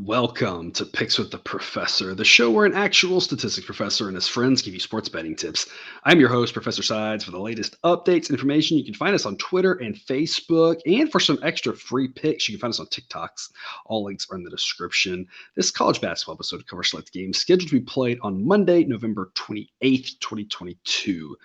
Welcome to Picks with the Professor, the show where an actual statistics professor and his friends give you sports betting tips. I'm your host, Professor Sides. For the latest updates and information, you can find us on Twitter and Facebook. And for some extra free picks, you can find us on TikToks. All links are in the description. This college basketball episode covers select games scheduled to be played on Monday, November 28th, 2022.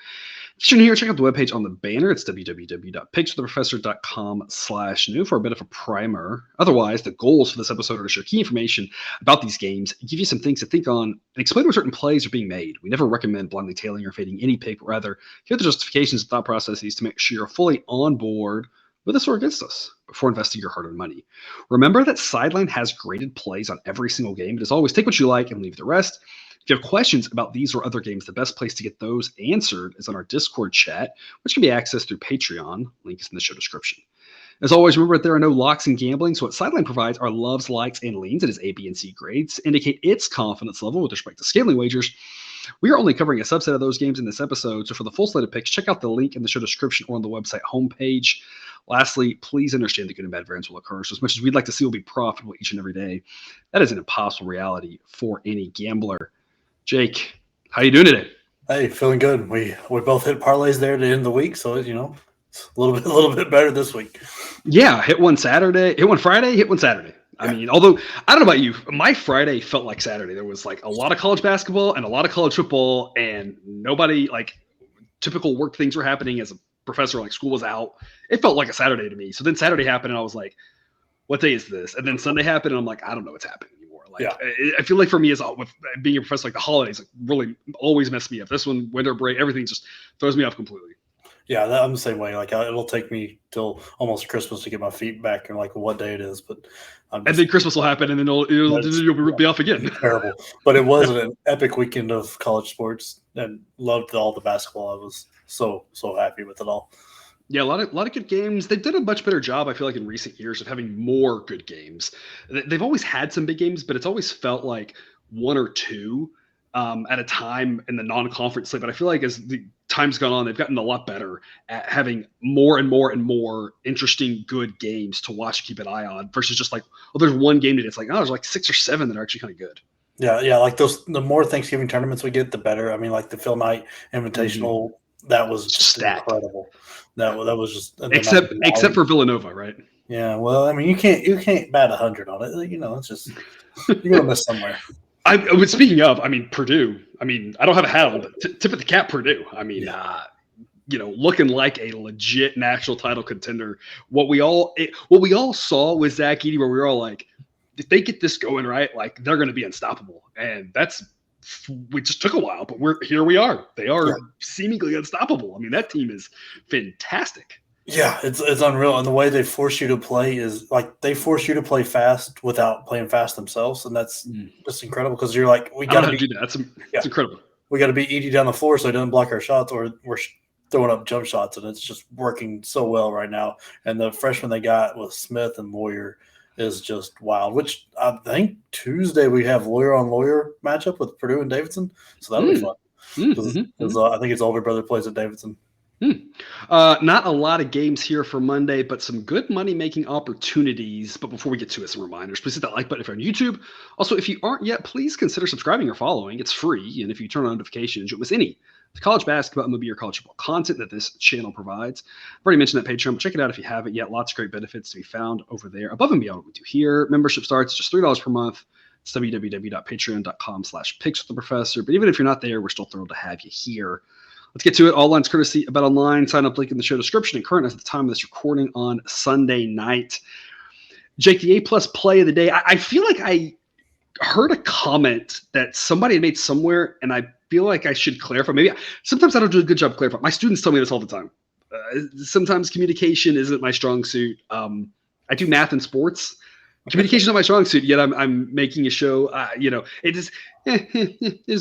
If you're new here, check out the webpage on the banner. It's www.pickswiththeprofessor.com/new for a bit of a primer. Otherwise, the goals for this episode are to share key information about these games, give you some things to think on, and explain where certain plays are being made. We never recommend blindly tailing or fading any pick, but rather hear the justifications and thought processes to make sure you're fully on board with us or against us before investing your hard-earned money. Remember that Sideline has graded plays on every single game. But as always, take what you like and leave the rest. If you have questions about these or other games, the best place to get those answered is on our Discord chat, which can be accessed through Patreon. Link is in the show description. As always, remember that there are no locks in gambling, so what Sideline provides are loves, likes, and leans. It is A, B, and C grades to indicate its confidence level with respect to scaling wagers. We are only covering a subset of those games in this episode, so for the full slate of picks, check out the link in the show description or on the website homepage. Lastly, please understand that good and bad variance will occur. So as much as we'd like to see will be profitable each and every day, that is an impossible reality for any gambler. Jake, how you doing today? Hey, feeling good. We both hit parlays there to end the week, so it's a little bit better this week. Yeah, hit one Saturday, hit one Friday, hit one Saturday. I mean, although I don't know about you, my Friday felt like Saturday. There was like a lot of college basketball and a lot of college football, and nobody like typical work things were happening as a professor. Like school was out. It felt like a Saturday to me. So then Saturday happened, and I was like, "What day is this?" And then Sunday happened, and I'm like, "I don't know what's happening." I feel like for me, as with being a professor, like the holidays, like really always mess me up. This one, winter break, everything just throws me off completely. Yeah, I'm the same way. Like it'll take me till almost Christmas to get my feet back and like what day it is. But and then Christmas will happen, and then you'll be off again. Terrible. But it was an epic weekend of college sports, and loved all the basketball. I was so happy with it all. Yeah, a lot of good games. They've done a much better job, I feel like, in recent years of having more good games. They've always had some big games, but it's always felt like one or two at a time in the non-conference slate. But I feel like as the time's gone on, they've gotten a lot better at having more and more and more interesting, good games to watch and keep an eye on versus just like, well, there's one game that it's like, oh, there's like 6 or 7 that are actually kind of good. Yeah, like those. The more Thanksgiving tournaments we get, the better. I mean, like the Phil Knight Invitational. Mm-hmm. That was just incredible. That was just except for Villanova, right? Yeah, well, I mean, you can't bat 100 on it. It's just you're gonna miss somewhere. Speaking of, I mean, Purdue. I mean, I don't have a hat on, but tip of the cap, Purdue. I mean, looking like a legit national title contender. What we all saw with Zach Edey, where we were all like, if they get this going right, like they're going to be unstoppable, and we just took a while, but here we are. They are seemingly unstoppable. I mean, that team is fantastic. Yeah, it's unreal. And the way they force you to play is like they force you to play fast without playing fast themselves. And that's just incredible because you're like, we got to do that. That's incredible. We got to beat Edey down the floor so he doesn't block our shots, or we're throwing up jump shots. And it's just working so well right now. And the freshman they got with Smith and Lawyer is just wild, which I think Tuesday we have lawyer on lawyer matchup with Purdue and Davidson. So that'll be fun. Because I think his older brother plays at Davidson. Not a lot of games here for Monday, but some good money-making opportunities. But before we get to it, some reminders. Please hit that like button if you're on YouTube. Also, if you aren't yet, please consider subscribing or following. It's free, and if you turn on notifications, you won't miss any college basketball, MLB, or college football content that this channel provides. I've already mentioned that Patreon, but check it out if you haven't yet. Lots of great benefits to be found over there above and beyond what we do here. Membership starts at just $3 per month. It's www.patreon.com/pickswiththeprofessor. But even if you're not there, we're still thrilled to have you here. Let's get to it. All lines courtesy of Bet Online. Sign up link in the show description and current as at the time of this recording on Sunday night. Jake, the A-plus play of the day. I feel like I heard a comment that somebody had made somewhere, and I feel like I should clarify. Maybe sometimes I don't do a good job clarifying. My students tell me this all the time. Sometimes communication isn't my strong suit. I do math and sports. Communication is not my strong suit, yet I'm making a show. It is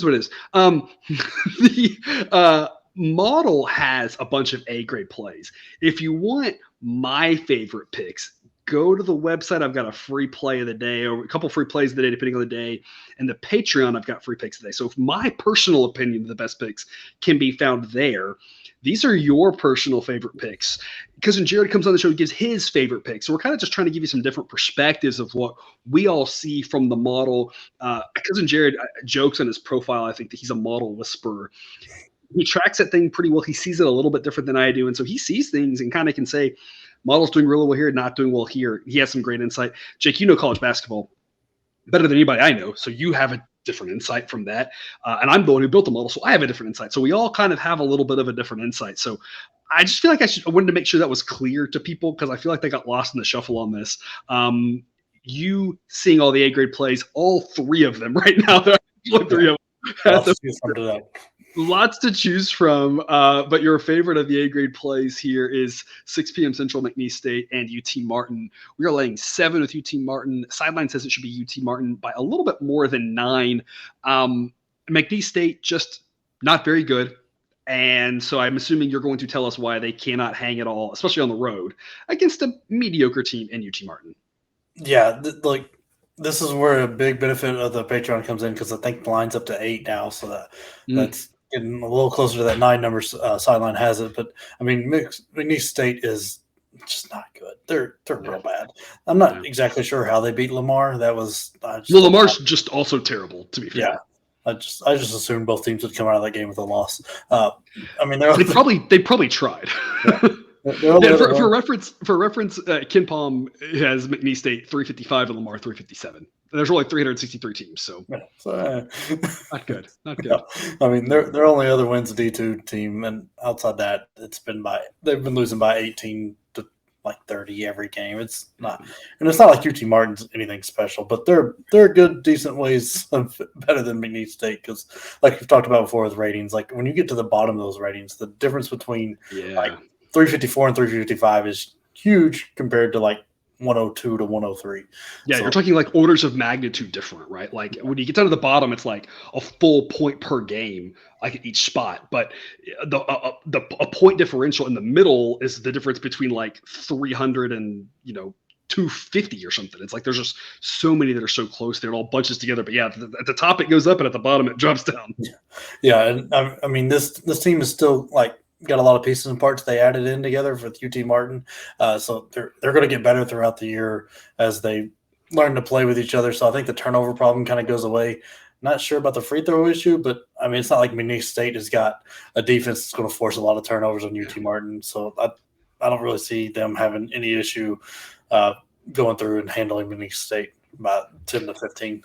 what it is. The model has a bunch of A-grade plays. If you want my favorite picks, go to the website. I've got a free play of the day, or a couple free plays of the day, depending on the day. And the Patreon, I've got free picks today. So if my personal opinion of the best picks can be found there, these are your personal favorite picks. Cousin Jared comes on the show and gives his favorite picks. So we're kind of just trying to give you some different perspectives of what we all see from the model. Cousin Jared jokes on his profile, I think, that he's a model whisperer. He tracks that thing pretty well. He sees it a little bit different than I do. And so he sees things and kind of can say, model's doing really well here, not doing well here. He has some great insight. Jake, you know college basketball better than anybody I know. So you have a different insight from that. And I'm the one who built the model, so I have a different insight. So we all kind of have a little bit of a different insight. So I just feel like I wanted to make sure that was clear to people because I feel like they got lost in the shuffle on this. You seeing all the A grade plays, all three of them right now. There are three of them. Lots to choose from, but your favorite of the A-grade plays here is 6 p.m. Central, McNeese State and UT Martin. We are laying 7 with UT Martin. Sideline says it should be UT Martin by a little bit more than 9. McNeese State just not very good, and so I'm assuming you're going to tell us why they cannot hang at all, especially on the road, against a mediocre team in UT Martin. Yeah, this is where a big benefit of the Patreon comes in because I think the line's up to 8 now, so that's getting a little closer to that 9 numbers. Sideline has it, but I mean, McNeese State is just not good. They're real bad. I'm not exactly sure how they beat Lamar. That was Lamar's just also terrible, to be fair. Yeah, I just assumed both teams would come out of that game with a loss. I mean, they probably tried. Yeah. For reference, Ken Palm has McNeese State 355 and Lamar 357. There's only 363 teams, so not good. Yeah. I mean, their only other win's a D2 team, and outside that, they've been losing by 18 to like 30 every game. It's not, and it's not like UT Martin's anything special, but they're good, decent ways better than McNeese State because, like we've talked about before with ratings, like when you get to the bottom of those ratings, the difference between like 354 and 355 is huge compared to like 102 to 103. Yeah, so you're talking like orders of magnitude different, right? Like when you get down to the bottom, it's like a full point per game, like at each spot. But a point differential in the middle is the difference between like 300 and 250 or something. It's like there's just so many that are so close. They're all bunches together. But yeah, at the top it goes up, and at the bottom it drops down. Yeah, and I mean this team is still like got a lot of pieces and parts they added in together with UT Martin. So they're going to get better throughout the year as they learn to play with each other. So I think the turnover problem kind of goes away. Not sure about the free throw issue, but I mean, it's not like McNeese State has got a defense that's going to force a lot of turnovers on UT Martin. So I don't really see them having any issue going through and handling McNeese State by 10 to 15.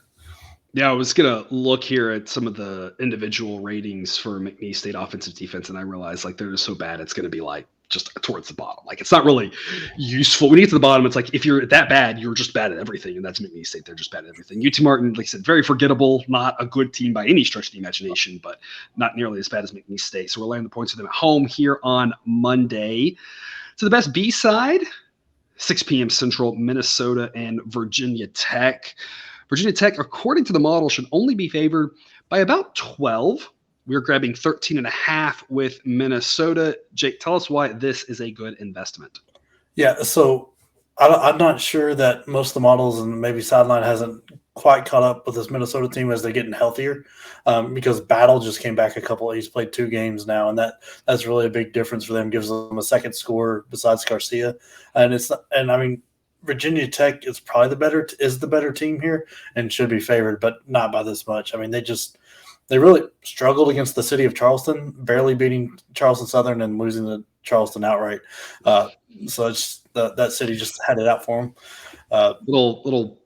Yeah, I was going to look here at some of the individual ratings for McNeese State offensive defense, and I realized like they're just so bad, it's going to be like just towards the bottom. Like it's not really useful. When you get to the bottom, it's like if you're that bad, you're just bad at everything, and that's McNeese State. They're just bad at everything. UT Martin, like I said, very forgettable, not a good team by any stretch of the imagination, but not nearly as bad as McNeese State. So we're laying the points with them at home here on Monday. So the best B side, 6 p.m. Central, Minnesota and Virginia Tech. Virginia Tech, according to the model, should only be favored by about 12. We're grabbing 13.5 with Minnesota. Jake, tell us why this is a good investment. Yeah, so I'm not sure that most of the models and maybe Sideline hasn't quite caught up with this Minnesota team as they're getting healthier because Battle just came back he's played 2 games now, and that's really a big difference for them. Gives them a second scorer besides Garcia. And I mean, Virginia Tech is probably the better team here and should be favored, but not by this much. I mean, they really struggled against the city of Charleston, barely beating Charleston Southern and losing to Charleston outright. So it's that city just had it out for them. Little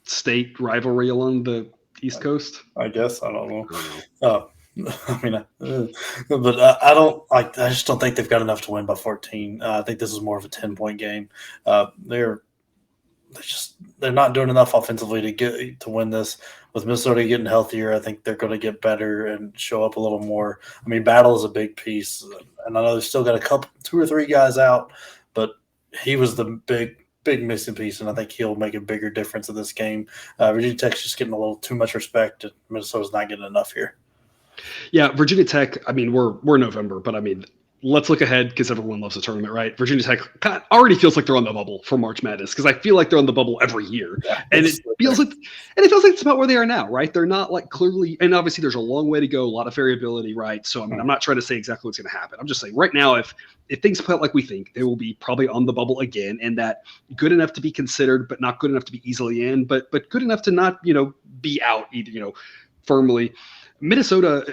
state rivalry along the East Coast, I guess. I don't know. I mean, but I just don't think they've got enough to win by 14. I think this is more of a 10-point game. They're not doing enough offensively to win this. With Minnesota getting healthier, I think they're going to get better and show up a little more. I mean, Battle is a big piece, and I know they've still got 2 or 3 guys out, but he was the big missing piece, and I think he'll make a bigger difference in this game. Virginia Tech's just getting a little too much respect, and Minnesota's not getting enough here. Yeah, Virginia Tech. I mean, we're November, but I mean, let's look ahead because everyone loves the tournament, right? Virginia Tech already feels like they're on the bubble for March Madness because I feel like they're on the bubble every year, and it feels like it's about where they are now, right? They're not like clearly, and obviously there's a long way to go, a lot of variability, right? So I mean, I'm not trying to say exactly what's going to happen. I'm just saying right now, if things play out like we think, they will be probably on the bubble again, and that good enough to be considered, but not good enough to be easily in, but good enough to not be out either firmly. Minnesota,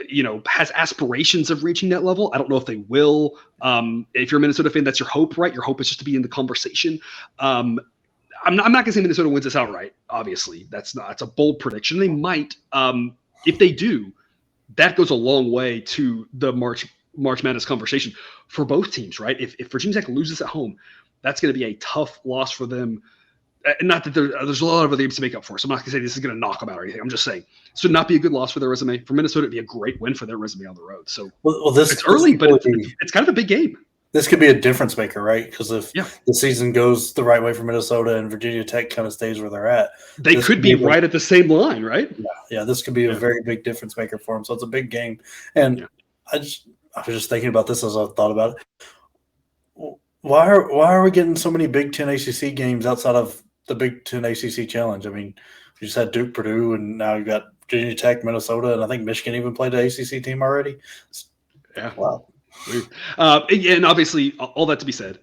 has aspirations of reaching that level. I don't know if they will. If you're a Minnesota fan, that's your hope, right? Your hope is just to be in the conversation. I'm not going to say Minnesota wins this outright. Obviously, it's a bold prediction. They might. If they do, that goes a long way to the March Madness conversation for both teams, right? If Virginia Tech loses at home, that's going to be a tough loss for them. Not that there's a lot of other games to make up for, so I'm not going to say this is going to knock them out or anything. I'm just saying this would not be a good loss for their resume. For Minnesota, it'd be a great win for their resume on the road. So it's early, but it's kind of a big game. This could be a difference maker, right? Because if the season goes the right way for Minnesota and Virginia Tech kind of stays where they're at, they could be right at the same line, right? Yeah, this could be a very big difference maker for them. So it's a big game. And I was just thinking about this as I thought about it. Why are we getting so many Big Ten ACC games outside of the Big Ten ACC Challenge? I mean, you just had Duke, Purdue, and now you got Virginia Tech, Minnesota, and I think Michigan even played the ACC team already. Yeah. Wow. And obviously, all that to be said,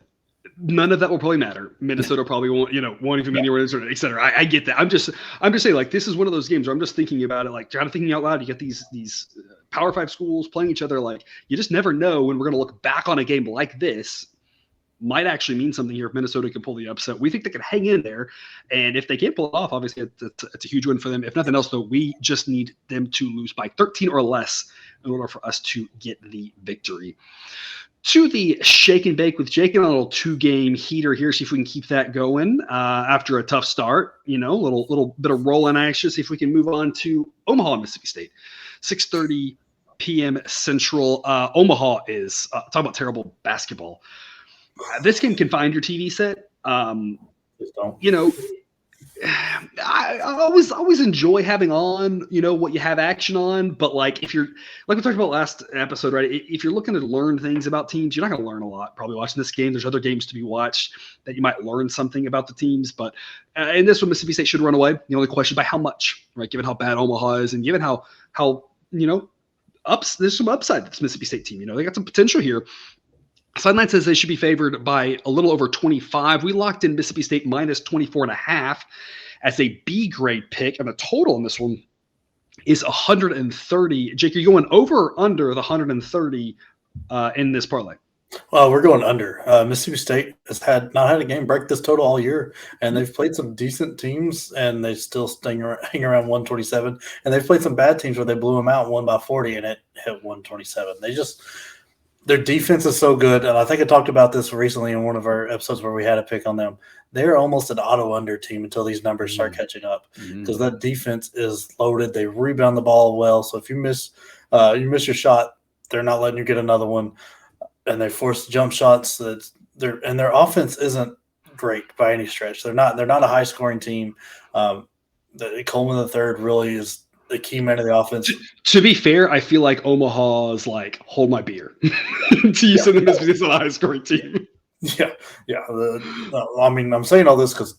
none of that will probably matter. Minnesota probably won't even be anywhere, et cetera. I get that. I'm just saying, like, this is one of those games where I'm just thinking about it, like, kind of thinking out loud. You get these Power 5 schools playing each other. Like, you just never know when we're going to look back on a game like this. Might actually mean something here if Minnesota can pull the upset. We think they can hang in there, and if they can't pull it off, obviously it's a huge win for them. If nothing else, though, we just need them to lose by 13 or less in order for us to get the victory. To the shake and bake with Jake, and a little 2-game heater here. See if we can keep that going after a tough start. Little bit of rolling action. See if we can move on to Omaha, Mississippi State. 6:30 p.m. Central. Omaha is talk about terrible basketball. This game can find your TV set. I always enjoy having on, what you have action on. But like, if you're like we talked about last episode, right? If you're looking to learn things about teams, you're not going to learn a lot probably watching this game. There's other games to be watched that you might learn something about the teams. But in this one, Mississippi State should run away. The only question by how much, right? Given how bad Omaha is, and given how there's some upside to this Mississippi State team. They got some potential here. Sideline says they should be favored by a little over 25. We locked in Mississippi State minus 24.5 as a B grade pick, and the total on this one is 130. Jake, are you going over or under the 130 in this parlay? Well, we're going under. Mississippi State has not had a game break this total all year, and they've played some decent teams, and they still hang around 127. And they've played some bad teams where they blew them out, won by 40, and it hit 127. Their defense is so good, and I think I talked about this recently in one of our episodes where we had a pick on them. They're almost an auto-under team until these numbers start catching up because that defense is loaded. They rebound the ball well, so if you miss your shot, they're not letting you get another one, and they force jump shots. Their offense isn't great by any stretch. They're not a high-scoring team. Coleman III really is the key man of the offense. To be fair, I feel like Omaha's like hold my beer to use something that's a high scoring team. Yeah. I'm saying all this because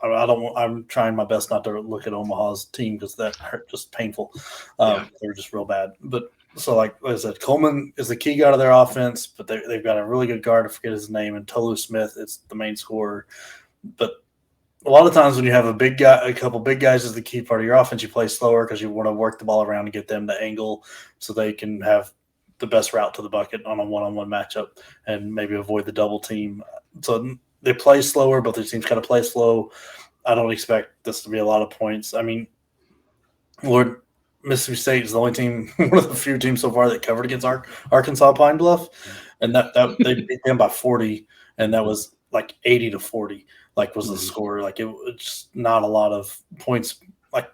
I'm trying my best not to look at Omaha's team because that hurt just painful. They were just real bad. But so like I said, Coleman is the key guy to their offense, but they've got a really good guard. I forget his name, and Tolu Smith is the main scorer. But a lot of times when you have a couple big guys as the key part of your offense, you play slower because you want to work the ball around and get them the angle so they can have the best route to the bucket on a one-on-one matchup and maybe avoid the double team. So they play slower, but their teams kind of play slow. I don't expect this to be a lot of points. I mean, Mississippi State is the only team, one of the few teams so far that covered against Arkansas Pine Bluff, and that they beat them by 40, and that was like 80-40. Like was the score. Like it was just not a lot of points. Like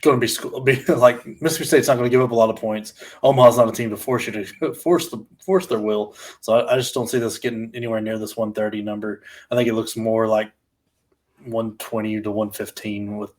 going to be like Mississippi State's not going to give up a lot of points. Omaha's not a team to force you to force their will. So I just don't see this getting anywhere near this 130 number. I think it looks more like 120 to 115 with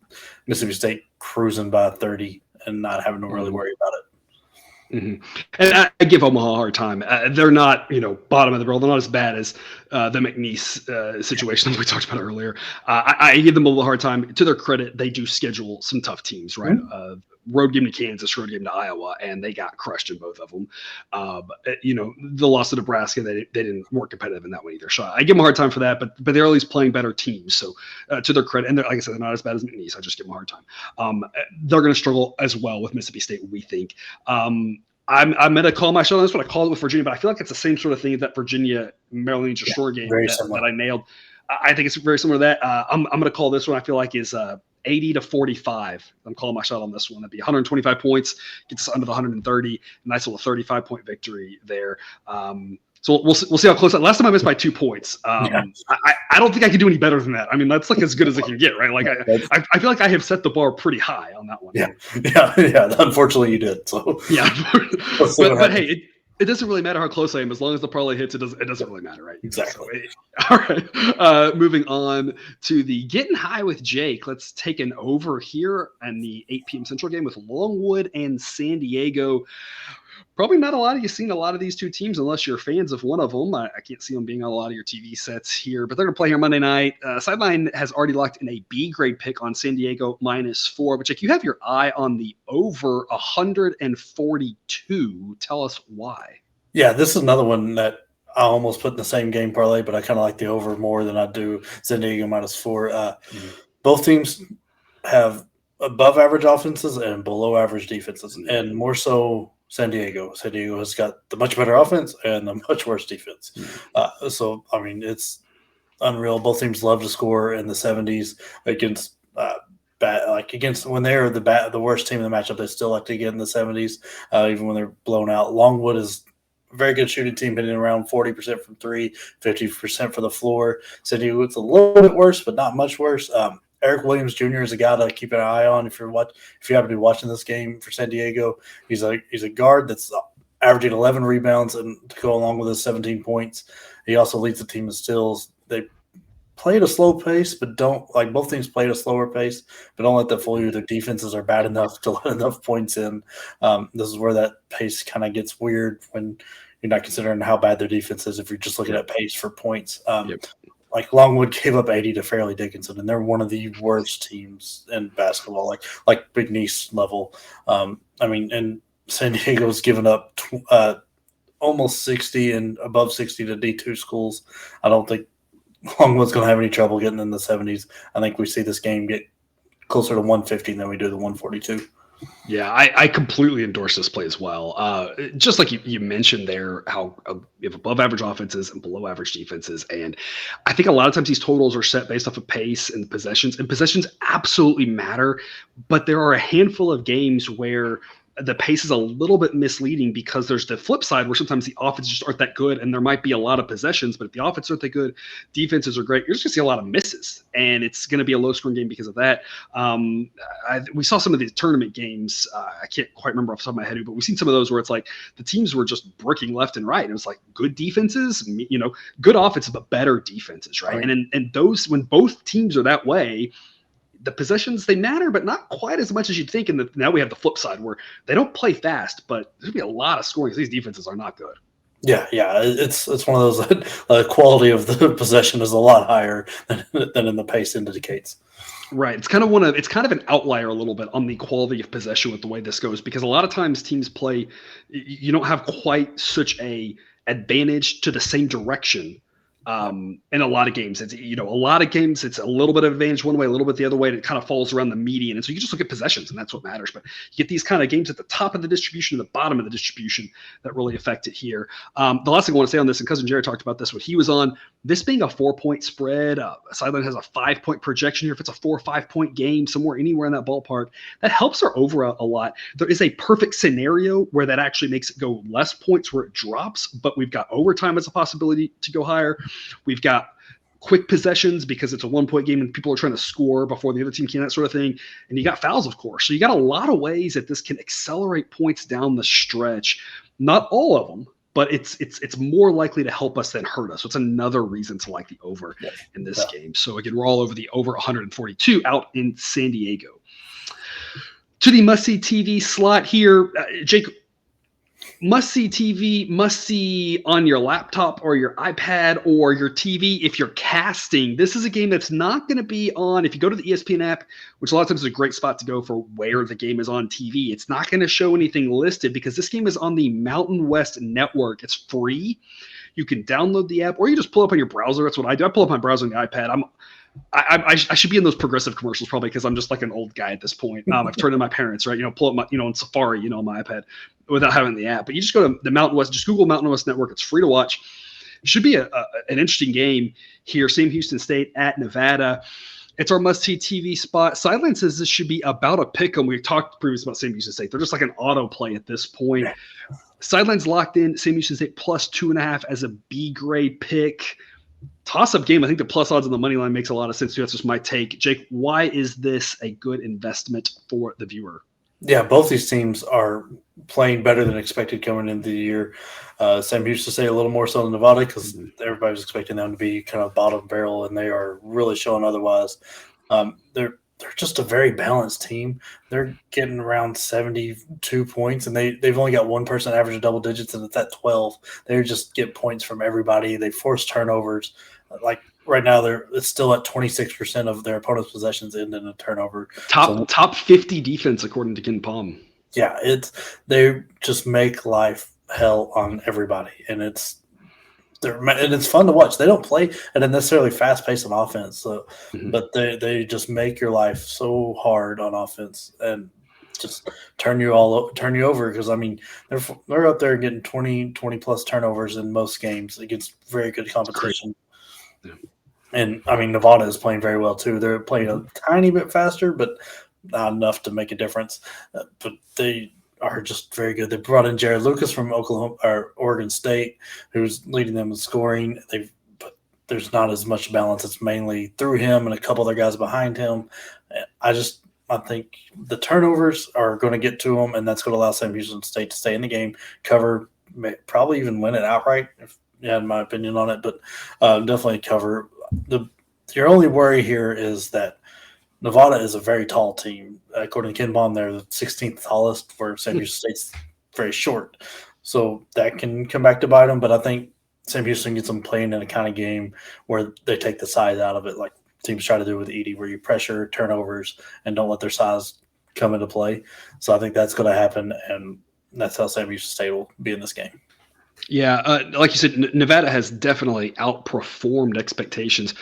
Mississippi State cruising by 30 and not having to really worry about it. Mm-hmm. And I give Omaha a hard time. They're not, bottom of the barrel. They're not as bad as the McNeese situation that we talked about earlier. I give them a little hard time. To their credit, they do schedule some tough teams, right? Mm-hmm. Road game to Kansas, road game to Iowa, and they got crushed in both of them. The loss to Nebraska, they weren't competitive in that one either. So I give them a hard time for that, but they're at least playing better teams. So to their credit, and like I said, they're not as bad as McNeese. I just give them a hard time. They're going to struggle as well with Mississippi State, we think. I'm going to call my shot on this one. I called it with Virginia, but I feel like it's the same sort of thing that Virginia Maryland short game that I nailed. I think it's very similar to that. I'm going to call this one. I feel like is 80-45. I'm calling my shot on this one. That'd be 125 points, gets us under the 130. Nice little 35-point victory there. So we'll see how close. Last time I missed by 2 points. I don't think I can do any better than that. I mean, that's like as good as it can get, right? Like I feel like I have set the bar pretty high on that one. Yeah. Unfortunately, you did. So yeah, but hey, it doesn't really matter how close I am as long as the parlay hits. It doesn't really matter, right? Exactly. So, all right. Moving on to the Getting High with Jake. Let's take an over here in the 8 p.m. Central game with Longwood and San Diego. Probably not a lot of you seen a lot of these two teams unless you're fans of one of them. I can't see them being on a lot of your TV sets here, but they're going to play here Monday night. Sideline has already locked in a B grade pick on San Diego -4. But Jake, you have your eye on the over 142. Tell us why. Yeah, this is another one that I almost put in the same game parlay, but I kind of like the over more than I do San Diego -4. Both teams have above average offenses and below average defenses, and more so San Diego. San Diego has got the much better offense and the much worse defense. So, I mean, it's unreal. Both teams love to score in the 70s against against when they're the worst team in the matchup. They still like to get in the 70s, even when they're blown out. Longwood is a very good shooting team, hitting around 40% from three, 50% for the floor. San Diego, it's a little bit worse, but not much worse. Eric Williams Jr. is a guy to keep an eye on if you happen to be watching this game for San Diego. He's a guard that's averaging 11 rebounds and to go along with his 17 points. He also leads the team in steals. They play at a slow pace, but both teams play at a slower pace, but don't let that fool you. Their defenses are bad enough to let enough points in. This is where that pace kind of gets weird when you're not considering how bad their defense is if you're just looking at pace for points. Like Longwood gave up 80 to Fairleigh Dickinson, and they're one of the worst teams in basketball, like McNeese level. And San Diego's given up almost 60 and above 60 to D2 schools. I don't think Longwood's going to have any trouble getting in the 70s. I think we see this game get closer to 150 than we do the 142. Yeah, I completely endorse this play as well. Just like you mentioned there, how you have above average offenses and below average defenses. And I think a lot of times these totals are set based off of pace and possessions. And possessions absolutely matter. But there are a handful of games where the pace is a little bit misleading because there's the flip side where sometimes the offenses just aren't that good and there might be a lot of possessions, but if the offenses aren't that good, defenses are great, you're just going to see a lot of misses, and it's going to be a low-scoring game because of that. We saw some of the tournament games. I can't quite remember off the top of my head, but we've seen some of those where it's like the teams were just bricking left and right. And it was like good defenses, good offenses, but better defenses, right? And those, when both teams are that way, the possessions, they matter, but not quite as much as you'd think. And now we have the flip side where they don't play fast, but there's going to be a lot of scoring because these defenses are not good. Yeah. It's one of those that quality of the possession is a lot higher than in the pace indicates. Right. It's kind of an outlier a little bit on the quality of possession with the way this goes, because a lot of times teams play, you don't have quite such a advantage to the same direction. In a lot of games, it's it's a little bit of advantage one way, a little bit the other way, and it kind of falls around the median. And so you just look at possessions, and that's what matters. But you get these kind of games at the top of the distribution and the bottom of the distribution that really affect it here. The last thing I want to say on this, and Cousin Jared talked about this when he was on, this being a 4-point spread, Sideline has a 5-point projection here. If it's a 4 or 5-point game, anywhere in that ballpark, that helps our over a lot. There is a perfect scenario where that actually makes it go less points, where it drops, but we've got overtime as a possibility to go higher. We've got quick possessions because it's a 1-point game and people are trying to score before the other team can, that sort of thing. And you got fouls, of course. So you got a lot of ways that this can accelerate points down the stretch. Not all of them, but it's more likely to help us than hurt us. So it's another reason to like the over in this game. So again, we're all over the over 142 out in San Diego. To the must-see TV slot here, Jake, must-see TV, must-see on your laptop or your iPad or your TV if you're casting. This is a game that's not going to be on, if you go to the ESPN app, which a lot of times is a great spot to go for where the game is on TV, it's not going to show anything listed because this game is on the Mountain West Network. It's free. You can download the app or you just pull it up on your browser. That's what I do. I pull up my browser on the iPad. I should be in those progressive commercials probably because I'm just like an old guy at this point. I've turned to my parents, right? Pull up my, on Safari, on my iPad without having the app. But you just go to the Mountain West, just Google Mountain West Network. It's free to watch. Should be an interesting game here. Sam Houston State at Nevada. It's our must-see TV spot. Sideline says this should be about a pick 'em. We talked previously about Sam Houston State. They're just like an auto play at this point. Sideline's locked in. Sam Houston State plus 2.5 as a B grade pick. Toss-up game. I think the plus odds on the money line makes a lot of sense too. That's just my take. Jake, why is this a good investment for the viewer? Yeah, both these teams are playing better than expected coming into the year. Sam Houston State a little more so than Nevada because everybody was expecting them to be kind of bottom barrel, and they are really showing otherwise. They're just a very balanced team. They're getting around 72 points, and they've only got one person average double digits, and it's at 12. They just get points from everybody. They force turnovers. Like right now, it's still at 26% of their opponent's possessions end in a turnover. Top 50 defense according to Ken Palm. Yeah, they just make life hell on everybody, and it's fun to watch. They don't play at a necessarily fast pace on offense, so but they just make your life so hard on offense and just turn you over because I mean they're up there getting 20 plus turnovers in most games against very good competition. Yeah. And I mean Nevada is playing very well too. They're playing a tiny bit faster, but not enough to make a difference. But they are just very good. They brought in Jared Lucas from Oregon State, who's leading them in scoring. But there's not as much balance. It's mainly through him and a couple other guys behind him. I think the turnovers are going to get to them, and that's going to allow Sam Houston State to stay in the game, cover, probably even win it outright, if you had my opinion on it, but definitely cover. Your only worry here is that Nevada is a very tall team. According to Ken Baum, they're the 16th tallest, where Sam Houston State's very short. So that can come back to bite them, but I think Sam Houston gets them playing in a kind of game where they take the size out of it, like teams try to do with Edie, where you pressure turnovers and don't let their size come into play. So I think that's going to happen, and that's how Sam Houston State will be in this game. Yeah, like you said, Nevada has definitely outperformed expectations.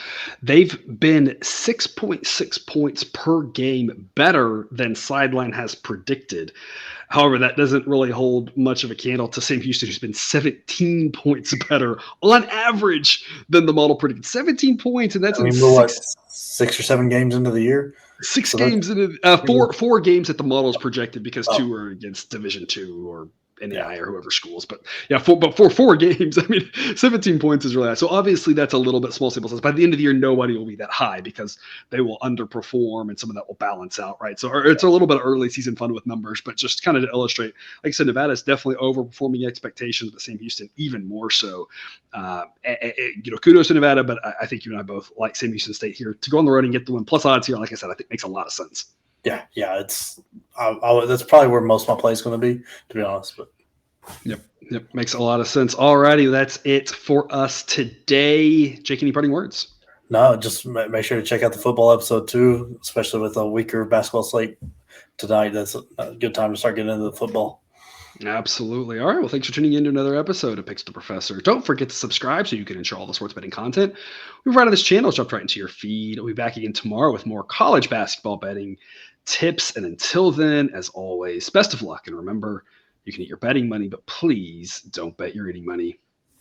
They've been 6.6 points per game better than Sideline has predicted. However, that doesn't really hold much of a candle to Sam Houston, who's been 17 points better on average than the model predicted. 17 points, and that's 6 or 7 games into the year. 6 games into four games that the model is projected because 2 are against Division II or NAI or whoever schools, but yeah, for 4 games, I mean, 17 points is really high. So obviously that's a little bit small sample size. By the end of the year, nobody will be that high because they will underperform and some of that will balance out, right? So it's a little bit of early season fun with numbers, but just kind of to illustrate, like I said, Nevada is definitely overperforming expectations, but Sam Houston even more so. Kudos to Nevada, but I think you and I both like Sam Houston State here to go on the road and get the win. Plus odds here, like I said, I think makes a lot of sense. Yeah, it's that's probably where most of my play is going to be, to be honest. But Yep, makes a lot of sense. Alrighty, that's it for us today. Jake, any parting words? No, just make sure to check out the football episode too, especially with a weaker basketball slate tonight. That's a good time to start getting into the football. Absolutely. All right. Well, thanks for tuning in to another episode of Picks the Professor. Don't forget to subscribe so you can ensure all the sports betting content we provide on this channel. It's jumped right into your feed. We'll be back again tomorrow with more college basketball betting tips. And until then, as always, best of luck. And remember, you can eat your betting money, but please don't bet your eating money.